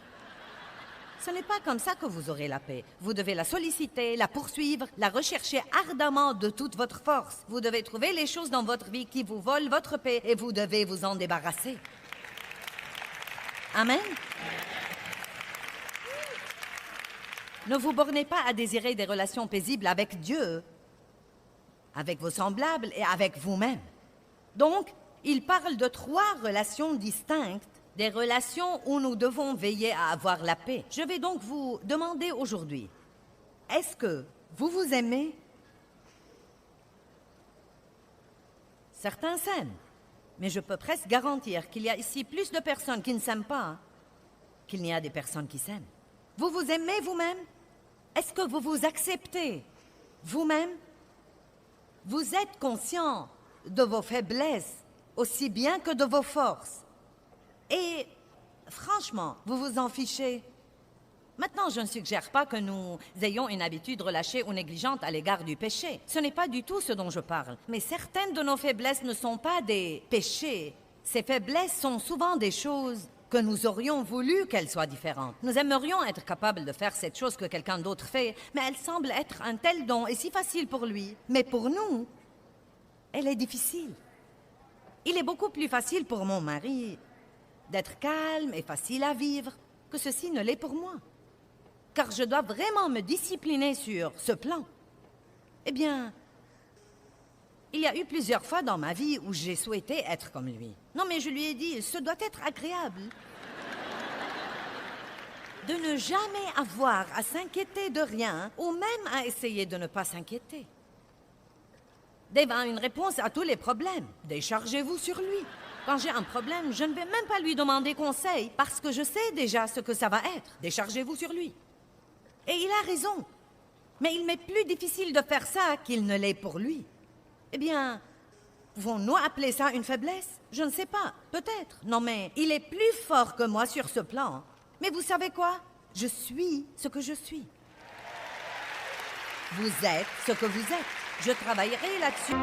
Ce n'est pas comme ça que vous aurez la paix. Vous devez la solliciter, la poursuivre, la rechercher ardemment de toute votre force. Vous devez trouver les choses dans votre vie qui vous volent votre paix et vous devez vous en débarrasser. Amen. Ne vous bornez pas à désirer des relations paisibles avec Dieu, avec vos semblables et avec vous-même. Donc, il parle de 3 relations distinctes. Des relations où nous devons veiller à avoir la paix. Je vais donc vous demander aujourd'hui, est-ce que vous vous aimez? Certains s'aiment, mais je peux presque garantir qu'il y a ici plus de personnes qui ne s'aiment pas qu'il n'y a des personnes qui s'aiment. Vous vous aimez vous-même? Est-ce que vous vous acceptez vous-même? Vous êtes conscient de vos faiblesses aussi bien que de vos forces. Et franchement, vous vous en fichez. Maintenant, je ne suggère pas que nous ayons une habitude relâchée ou négligente à l'égard du péché. Ce n'est pas du tout ce dont je parle. Mais certaines de nos faiblesses ne sont pas des péchés. Ces faiblesses sont souvent des choses que nous aurions voulu qu'elles soient différentes. Nous aimerions être capables de faire cette chose que quelqu'un d'autre fait, mais elle semble être un tel don et si facile pour lui. Mais pour nous, elle est difficile. Il est beaucoup plus facile pour mon mari d'être calme et facile à vivre, que ceci ne l'est pour moi. Car je dois vraiment me discipliner sur ce plan. Eh bien, il y a eu plusieurs fois dans ma vie où j'ai souhaité être comme lui. Non, mais je lui ai dit, ce doit être agréable de ne jamais avoir à s'inquiéter de rien ou même à essayer de ne pas s'inquiéter. Dave a une réponse à tous les problèmes. Déchargez-vous sur lui. Quand j'ai un problème, je ne vais même pas lui demander conseil parce que je sais déjà ce que ça va être. Déchargez-vous sur lui. Et il a raison. Mais il m'est plus difficile de faire ça qu'il ne l'est pour lui. Eh bien, pouvons-nous appeler ça une faiblesse? Je ne sais pas, peut-être. Non, mais il est plus fort que moi sur ce plan. Mais vous savez quoi? Je suis ce que je suis. Vous êtes ce que vous êtes. Je travaillerai là-dessus.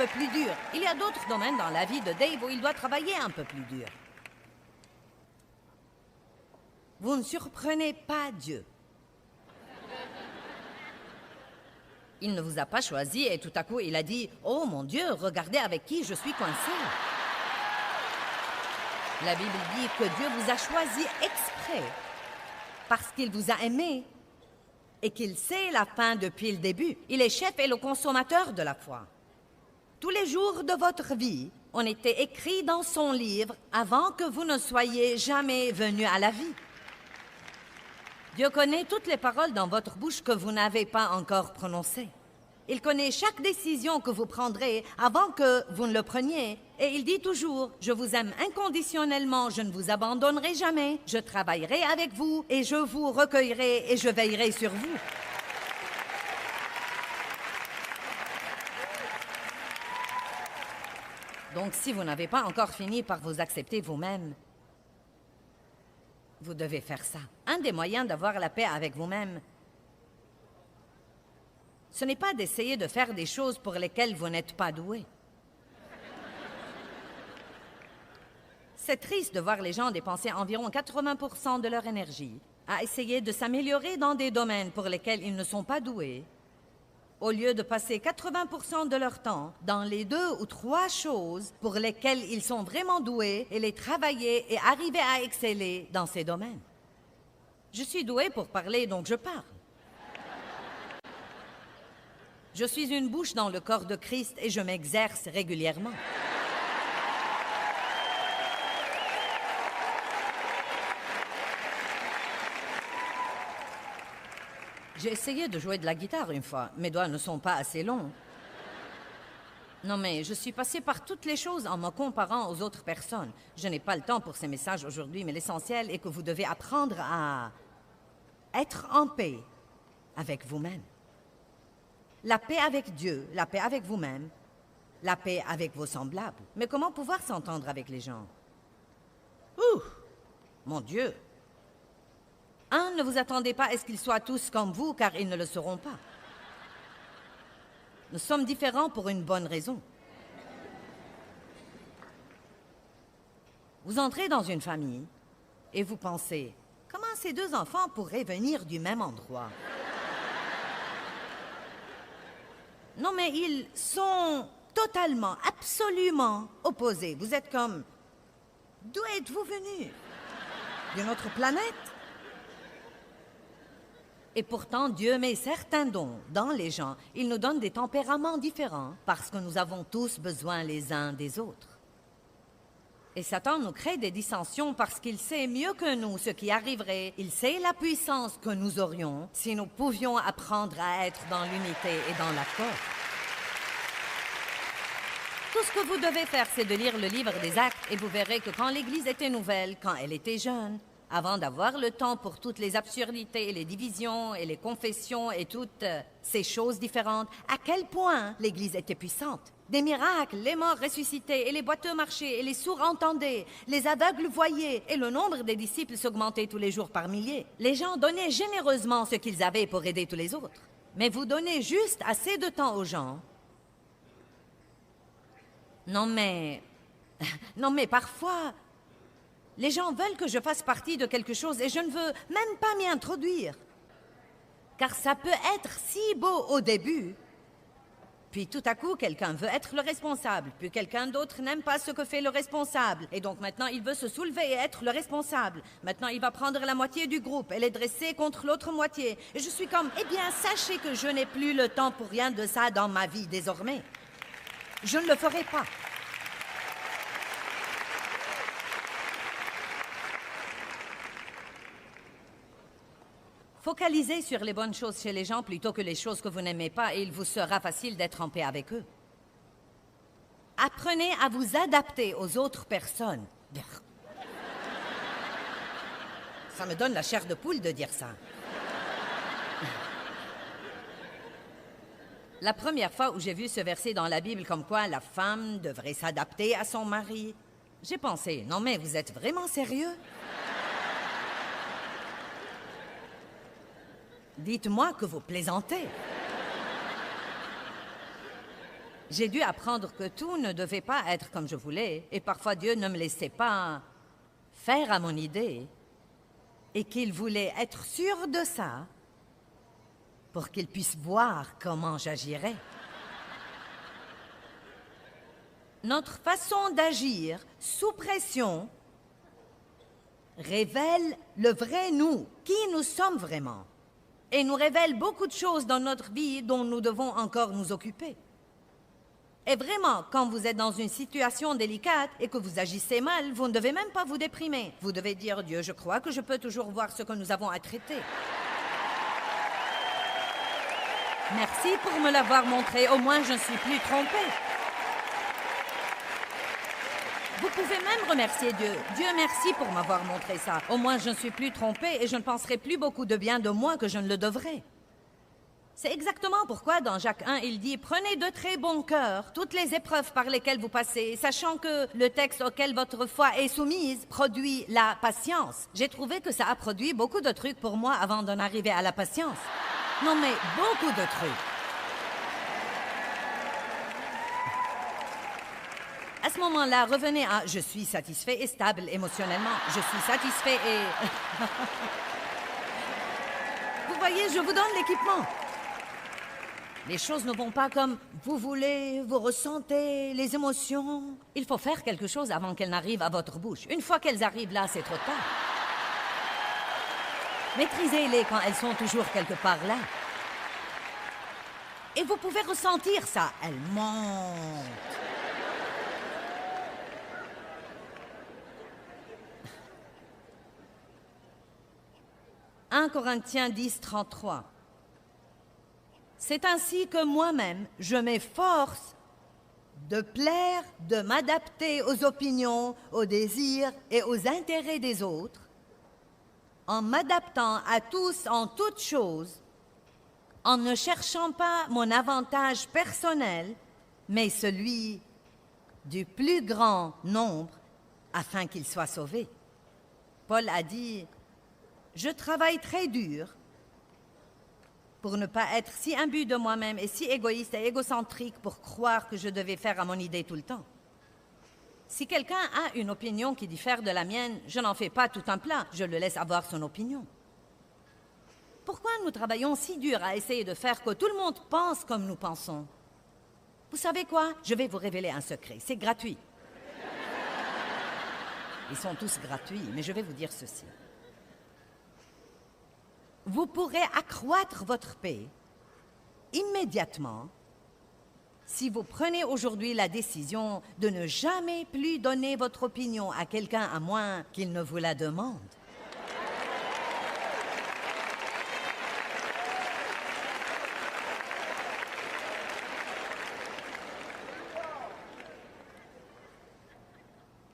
peu plus dur. Il y a d'autres domaines dans la vie de Dave où il doit travailler un peu plus dur. Vous ne surprenez pas Dieu. Il ne vous a pas choisi et tout à coup il a dit « Oh mon Dieu, regardez avec qui je suis coincé !» La Bible dit que Dieu vous a choisi exprès parce qu'il vous a aimé et qu'il sait la fin depuis le début. Il est chef et le consommateur de la foi. Tous les jours de votre vie ont été écrits dans son livre avant que vous ne soyez jamais venus à la vie. Dieu connaît toutes les paroles dans votre bouche que vous n'avez pas encore prononcées. Il connaît chaque décision que vous prendrez avant que vous ne le preniez. Et il dit toujours, je vous aime inconditionnellement, je ne vous abandonnerai jamais, je travaillerai avec vous et je vous recueillerai et je veillerai sur vous. Donc si vous n'avez pas encore fini par vous accepter vous-même, vous devez faire ça. Un des moyens d'avoir la paix avec vous-même, ce n'est pas d'essayer de faire des choses pour lesquelles vous n'êtes pas doué. C'est triste de voir les gens dépenser environ 80% de leur énergie à essayer de s'améliorer dans des domaines pour lesquels ils ne sont pas doués, au lieu de passer 80% de leur temps dans les 2 ou 3 choses pour lesquelles ils sont vraiment doués et les travailler et arriver à exceller dans ces domaines. Je suis doué pour parler, donc je parle. Je suis une bouche dans le corps de Christ et je m'exerce régulièrement. J'ai essayé de jouer de la guitare une fois. Mes doigts ne sont pas assez longs. Non, mais je suis passée par toutes les choses en me comparant aux autres personnes. Je n'ai pas le temps pour ces messages aujourd'hui, mais l'essentiel est que vous devez apprendre à être en paix avec vous-même. La paix avec Dieu, la paix avec vous-même, la paix avec vos semblables. Mais comment pouvoir s'entendre avec les gens? Ouh! Mon Dieu! Ne vous attendez pas à ce qu'ils soient tous comme vous, car ils ne le seront pas. Nous sommes différents pour une bonne raison. Vous entrez dans une famille et vous pensez, comment ces 2 enfants pourraient venir du même endroit? Non, mais ils sont totalement, absolument opposés. Vous êtes comme, d'où êtes-vous venus? D'une autre planète? Et pourtant, Dieu met certains dons dans les gens. Il nous donne des tempéraments différents parce que nous avons tous besoin les uns des autres. Et Satan nous crée des dissensions parce qu'il sait mieux que nous ce qui arriverait. Il sait la puissance que nous aurions si nous pouvions apprendre à être dans l'unité et dans l'accord. Tout ce que vous devez faire, c'est de lire le livre des Actes et vous verrez que quand l'Église était nouvelle, quand elle était jeune, avant d'avoir le temps pour toutes les absurdités et les divisions et les confessions et toutes ces choses différentes, à quel point l'Église était puissante. Des miracles, les morts ressuscités et les boiteux marchaient et les sourds entendaient, les aveugles voyaient et le nombre des disciples s'augmentait tous les jours par milliers. Les gens donnaient généreusement ce qu'ils avaient pour aider tous les autres. Mais vous donnez juste assez de temps aux gens. Non mais parfois, les gens veulent que je fasse partie de quelque chose et je ne veux même pas m'y introduire. Car ça peut être si beau au début, puis tout à coup, quelqu'un veut être le responsable, puis quelqu'un d'autre n'aime pas ce que fait le responsable, et donc maintenant il veut se soulever et être le responsable. Maintenant il va prendre la moitié du groupe et les dresser contre l'autre moitié. Et je suis comme, eh bien, sachez que je n'ai plus le temps pour rien de ça dans ma vie désormais. Je ne le ferai pas. Focalisez sur les bonnes choses chez les gens plutôt que les choses que vous n'aimez pas et il vous sera facile d'être en paix avec eux. Apprenez à vous adapter aux autres personnes. Ça me donne la chair de poule de dire ça. La première fois où j'ai vu ce verset dans la Bible comme quoi la femme devrait s'adapter à son mari, j'ai pensé, non mais vous êtes vraiment sérieux? Dites-moi que vous plaisantez. J'ai dû apprendre que tout ne devait pas être comme je voulais, et parfois Dieu ne me laissait pas faire à mon idée, et qu'il voulait être sûr de ça pour qu'il puisse voir comment j'agirais. Notre façon d'agir sous pression révèle le vrai nous, qui nous sommes vraiment, et nous révèle beaucoup de choses dans notre vie dont nous devons encore nous occuper. Et vraiment, quand vous êtes dans une situation délicate et que vous agissez mal, vous ne devez même pas vous déprimer. Vous devez dire, Dieu, je crois que je peux toujours voir ce que nous avons à traiter. Merci pour me l'avoir montré, au moins je ne suis plus trompée. Vous pouvez même remercier Dieu. Dieu, merci pour m'avoir montré ça. Au moins je ne suis plus trompée et je ne penserai plus beaucoup de bien de moi que je ne le devrais. C'est exactement pourquoi dans Jacques 1, il dit « Prenez de très bon cœur toutes les épreuves par lesquelles vous passez, sachant que le texte auquel votre foi est soumise produit la patience. » J'ai trouvé que ça a produit beaucoup de trucs pour moi avant d'en arriver à la patience. Non mais beaucoup de trucs. À ce moment-là, revenez à « Je suis satisfait et stable émotionnellement. Je suis satisfait et... » Vous voyez, je vous donne l'équipement. Les choses ne vont pas comme vous voulez, vous ressentez les émotions. Il faut faire quelque chose avant qu'elles n'arrivent à votre bouche. Une fois qu'elles arrivent là, c'est trop tard. Maîtrisez-les quand elles sont toujours quelque part là. Et vous pouvez ressentir ça. Elles montent. 1 Corinthiens 10, 33. C'est ainsi que moi-même, je m'efforce de plaire, de m'adapter aux opinions, aux désirs et aux intérêts des autres, en m'adaptant à tous en toutes choses, en ne cherchant pas mon avantage personnel, mais celui du plus grand nombre, afin qu'il soit sauvé. Paul a dit « Je travaille très dur pour ne pas être si imbu de moi-même et si égoïste et égocentrique pour croire que je devais faire à mon idée tout le temps. Si quelqu'un a une opinion qui diffère de la mienne, je n'en fais pas tout un plat, je le laisse avoir son opinion. Pourquoi nous travaillons si dur à essayer de faire que tout le monde pense comme nous pensons? Vous savez quoi? Je vais vous révéler un secret, c'est gratuit. Ils sont tous gratuits, mais je vais vous dire ceci. Vous pourrez accroître votre paix immédiatement si vous prenez aujourd'hui la décision de ne jamais plus donner votre opinion à quelqu'un à moins qu'il ne vous la demande.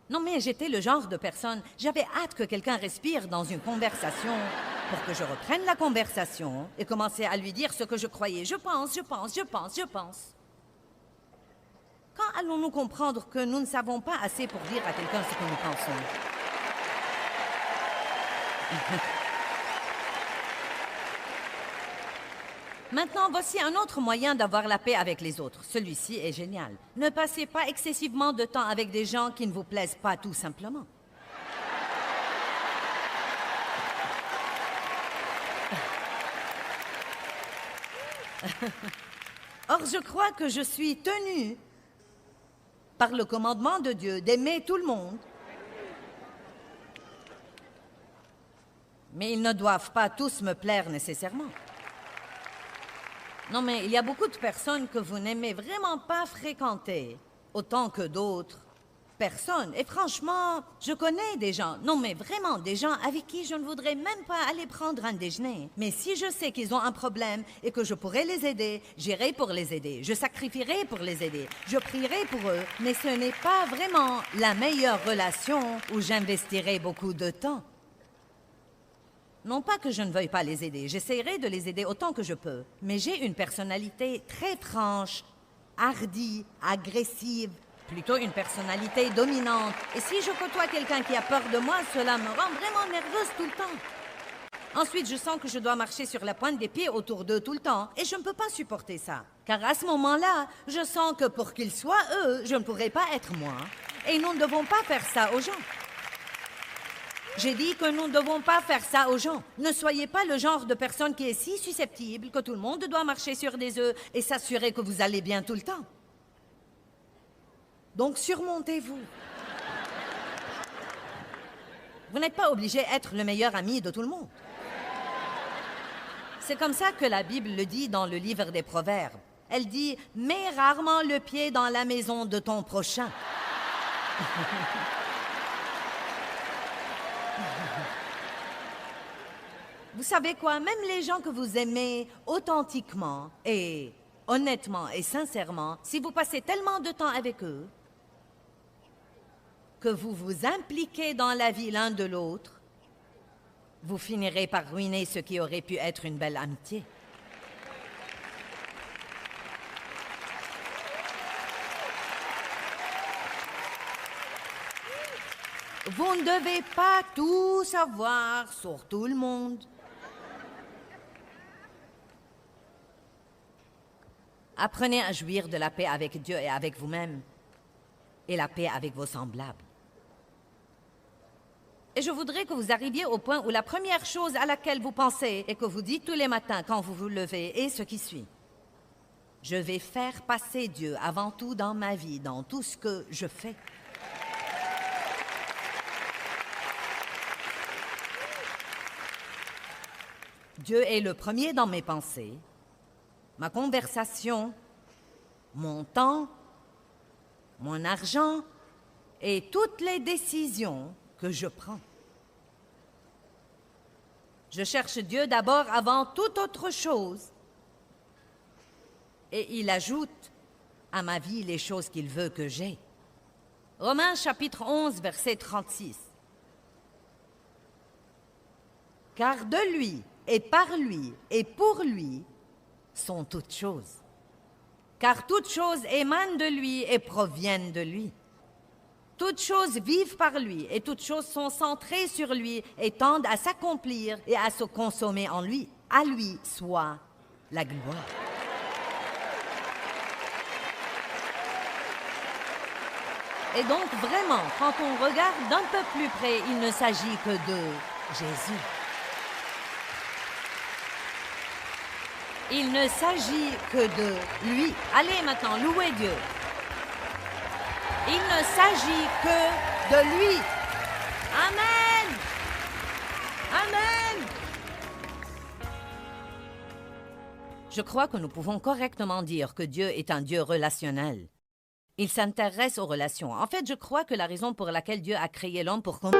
Non mais j'étais le genre de personne, j'avais hâte que quelqu'un respire dans une conversation pour que je reprenne la conversation et commencer à lui dire ce que je croyais. Je pense. Quand allons-nous comprendre que nous ne savons pas assez pour dire à quelqu'un ce que nous pensons? Maintenant, voici un autre moyen d'avoir la paix avec les autres. Celui-ci est génial. Ne passez pas excessivement de temps avec des gens qui ne vous plaisent pas tout simplement. Or, je crois que je suis tenue par le commandement de Dieu d'aimer tout le monde. Mais ils ne doivent pas tous me plaire nécessairement. Non, mais il y a beaucoup de personnes que vous n'aimez vraiment pas fréquenter, autant que d'autres personnes. Et franchement, je connais des gens, non mais vraiment des gens avec qui je ne voudrais même pas aller prendre un déjeuner. Mais si je sais qu'ils ont un problème et que je pourrais les aider, j'irai pour les aider. Je sacrifierai pour les aider. Je prierai pour eux. Mais ce n'est pas vraiment la meilleure relation où j'investirai beaucoup de temps. Non pas que je ne veuille pas les aider, j'essaierai de les aider autant que je peux. Mais j'ai une personnalité très franche, hardie, agressive, plutôt une personnalité dominante. Et si je côtoie quelqu'un qui a peur de moi, cela me rend vraiment nerveuse tout le temps. Ensuite, je sens que je dois marcher sur la pointe des pieds autour d'eux tout le temps. Et je ne peux pas supporter ça. Car à ce moment-là, je sens que pour qu'ils soient eux, je ne pourrai pas être moi. Et nous ne devons pas faire ça aux gens. J'ai dit que nous ne devons pas faire ça aux gens. Ne soyez pas le genre de personne qui est si susceptible que tout le monde doit marcher sur des œufs et s'assurer que vous allez bien tout le temps. Donc surmontez-vous. Vous n'êtes pas obligé d'être le meilleur ami de tout le monde. C'est comme ça que la Bible le dit dans le livre des Proverbes. Elle dit « Mets rarement le pied dans la maison de ton prochain. » Vous savez quoi? Même les gens que vous aimez authentiquement et honnêtement et sincèrement, si vous passez tellement de temps avec eux, que vous vous impliquez dans la vie l'un de l'autre, vous finirez par ruiner ce qui aurait pu être une belle amitié. Vous ne devez pas tout savoir sur tout le monde. Apprenez à jouir de la paix avec Dieu et avec vous-même, et la paix avec vos semblables. Et je voudrais que vous arriviez au point où la première chose à laquelle vous pensez et que vous dites tous les matins quand vous vous levez est ce qui suit. Je vais faire passer Dieu avant tout dans ma vie, dans tout ce que je fais. Dieu est le premier dans mes pensées, ma conversation, mon temps, mon argent et toutes les décisions que je prends. Je cherche Dieu d'abord avant toute autre chose. Et il ajoute à ma vie les choses qu'il veut que j'aie. Romains chapitre 11, verset 36. Car de lui, et par lui, et pour lui, sont toutes choses. Car toutes choses émanent de lui et proviennent de lui. Toutes choses vivent par lui, et toutes choses sont centrées sur lui et tendent à s'accomplir et à se consommer en lui. À lui soit la gloire. Et donc vraiment, quand on regarde d'un peu plus près, il ne s'agit que de Jésus. Il ne s'agit que de lui. Allez maintenant, louez Dieu. Il ne s'agit que de lui. Amen. Amen. Je crois que nous pouvons correctement dire que Dieu est un Dieu relationnel. Il s'intéresse aux relations. En fait, je crois que la raison pour laquelle Dieu a créé l'homme pour qu'on...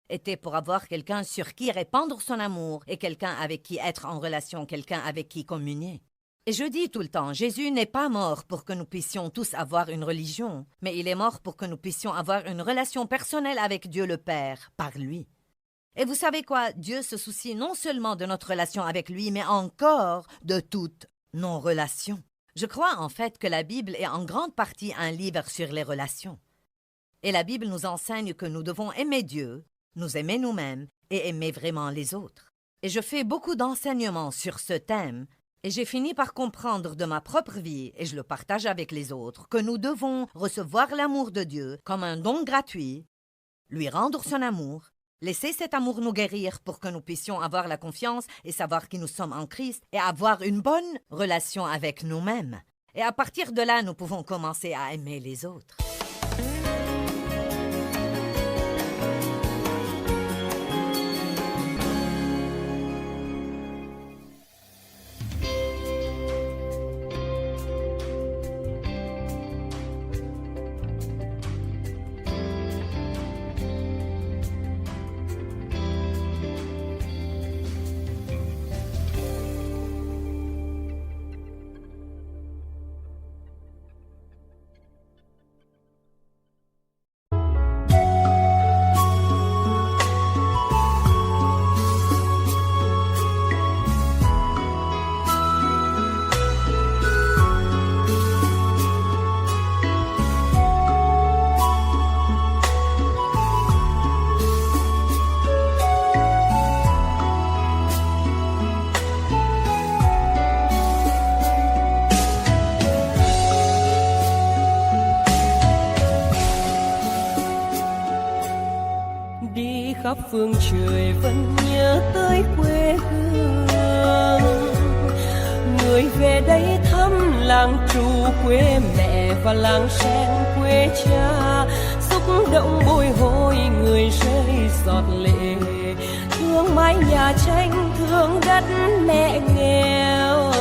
était pour avoir quelqu'un sur qui répandre son amour et quelqu'un avec qui être en relation, quelqu'un avec qui communier. Et je dis tout le temps, Jésus n'est pas mort pour que nous puissions tous avoir une religion, mais il est mort pour que nous puissions avoir une relation personnelle avec Dieu le Père, par lui. Et vous savez quoi? Dieu se soucie non seulement de notre relation avec lui, mais encore de toutes nos relations. Je crois en fait que la Bible est en grande partie un livre sur les relations. Et la Bible nous enseigne que nous devons aimer Dieu, nous aimer nous-mêmes et aimer vraiment les autres. Et je fais beaucoup d'enseignements sur ce thème, et j'ai fini par comprendre de ma propre vie, et je le partage avec les autres, que nous devons recevoir l'amour de Dieu comme un don gratuit, lui rendre son amour Laissez cet amour nous guérir pour que nous puissions avoir la confiance et savoir qui nous sommes en Christ et avoir une bonne relation avec nous-mêmes. Et à partir de là, nous pouvons commencer à aimer les autres. Khắp phương trời vẫn nhớ tới quê hương, người về đây thăm làng trù quê mẹ và làng sen quê cha, xúc động bồi hồi người rơi giọt lệ, thương mái nhà tranh thương đất mẹ nghèo.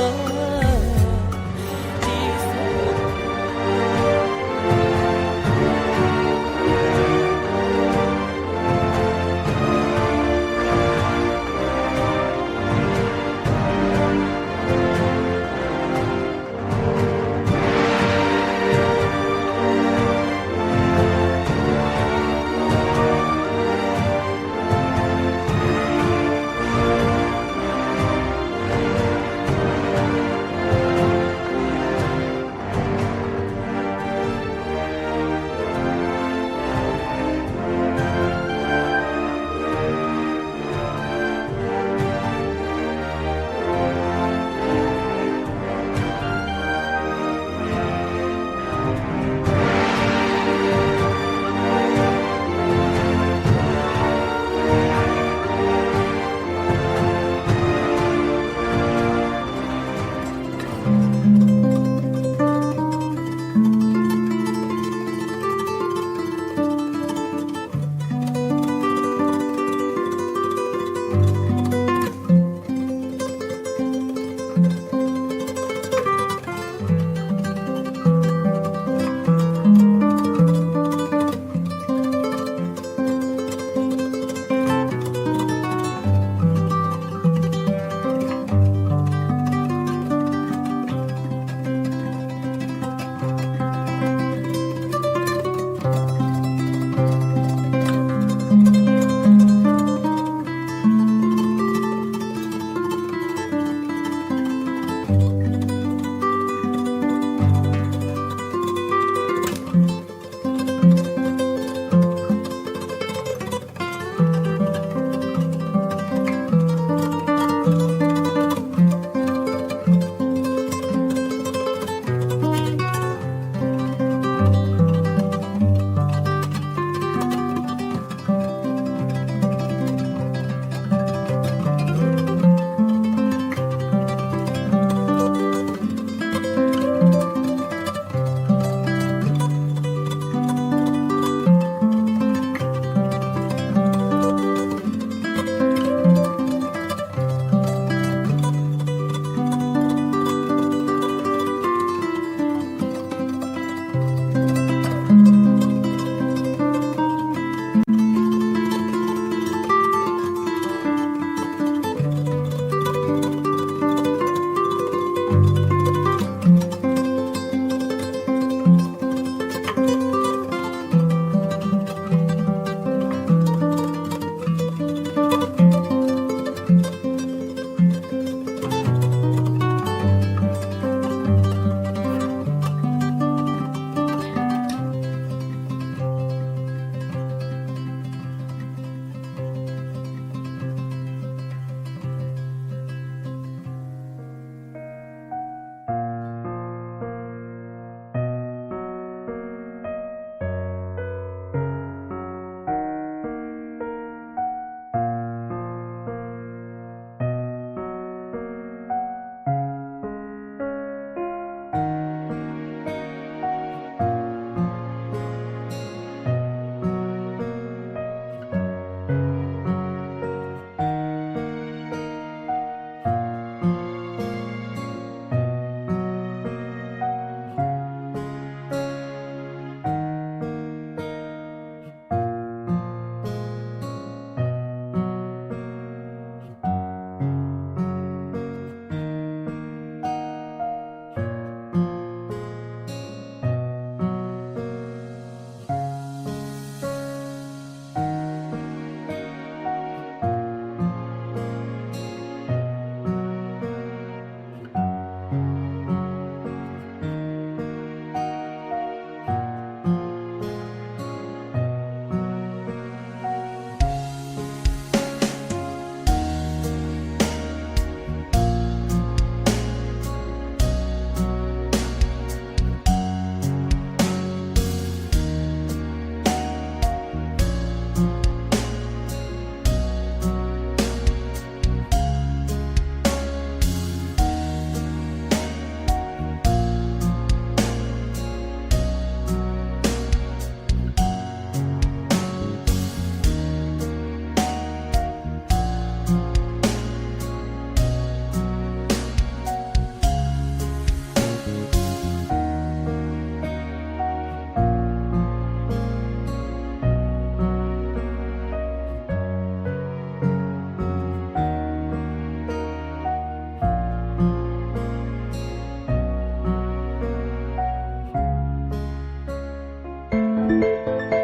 Thank